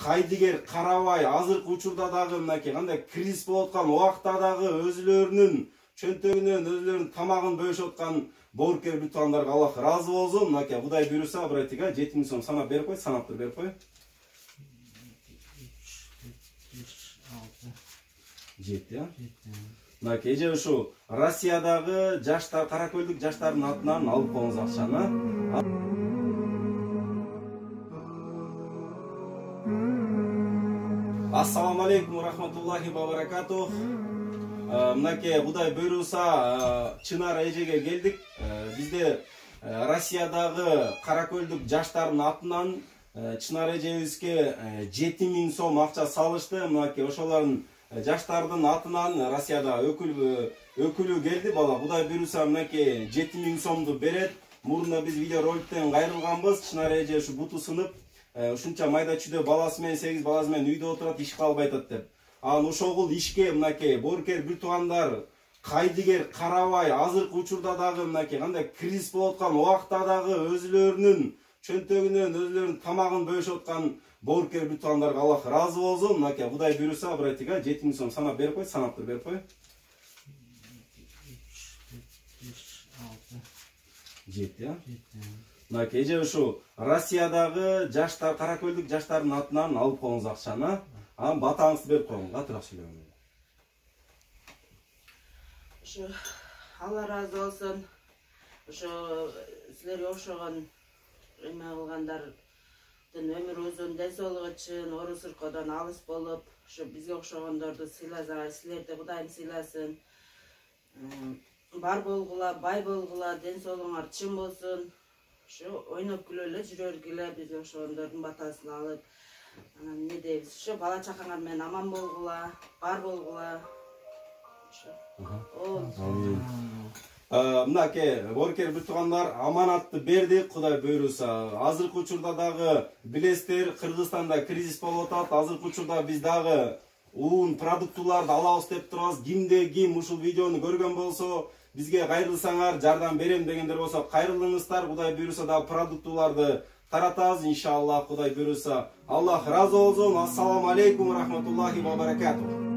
кайдыгер карабай азыркы учурда дагы мынакей кандай кризис болуп аткан убакта дагы өзүлөрүнүн чөнтөгүнөн өзүлөрүнүн тамагын бөлүшүп аткан боорукер бүт туугандарга Аллах ыраазы болсун. Мынакей Кудай буйруса бир айтыга 7000 сом санап берип кой, санап туруп берип кой. 7, а? Мынакей эже ушу Россиядагы жаштар, Каракөлдүк жаштардын атынан алып коюңуз акчаны. Ассаламу алейкум рахматуллахи ва баракатух. Мынакей Кудай буйруса Чынар эжеге келдик. Бизде Россиядагы Каракөлдүк жаштардын атынан Чынар эжебизге 7000 сом акча салышты. Мынакей ошолордун жаштардын атынан Россияда өкүлү келди. Бала Кудай буйруса мынакей 7000 сомду берет. Мурунда биз видеороликтен кайрылганбыз. Чынар эже ушу буту сынып, ушунча майда чүйдө баласы менен 8 баласы менен үйдө отурат, иш калбай атат деп. Анан ошогул ишке мынакей боорукер бүт туугандар, кайдыгер карабай азыркы учурда дагы мынакей кандай кризис болуп аткан убакта дагы өзүлөрүнүн чөнтөгүнөн өзүлөрүнүн тамагын бөлүшүп аткан боорукер бүт туугандарга Аллах ыраазы болсун. Мынакей Кудай буйруса бир айтыга 7000 сом санап берип кой, санап туруп берип кой. 7, а? Мынакей эже ушу Россиядагы жаштар, Каракөлдүк жаштардын атынан алып коюңуз акчаны. Анан батаңызды берип коюңуз, катыраак сүйлөгүн. Ушу Алла ыраазы болсун. Ушу силерге окшогон эме кылгандардын өмүрү узун, ден соолугу үчүн, оору сыркоодон алыс болуп, ушу бизге окшогондорду сыйласа, силерди Кудайым сыйласын. Бар болгула, бай болгула, ден соолугуңар чын болсун. Ушу ойноп күлө эле жүрө бергиле, бизге окшогондордун батасын алып. Анан не дейбиз? Ушу бала чакаңар менен аман болгула, бар болгула. Мынакей боорукер бүт туугандар, аманатты бердик, Кудай буйруса. Азыркы учурда дагы билесиздер, Кыргызстанда кризис болуп атат. Азыркы учурда биз дагы уун продуктуларды алабыз деп турабыз. Кимде ким ушул видеону көргөн болсо, бизге кайрылсаңар, жардам берем дегендер болсо кайрылыңыздар. Кудай буйруса дагы продуктуларды таратабыз иншаллах. Кудай буйруса. Аллах ыраазы болсун. Ассаламу алейкум рахматуллахи ва баракатух.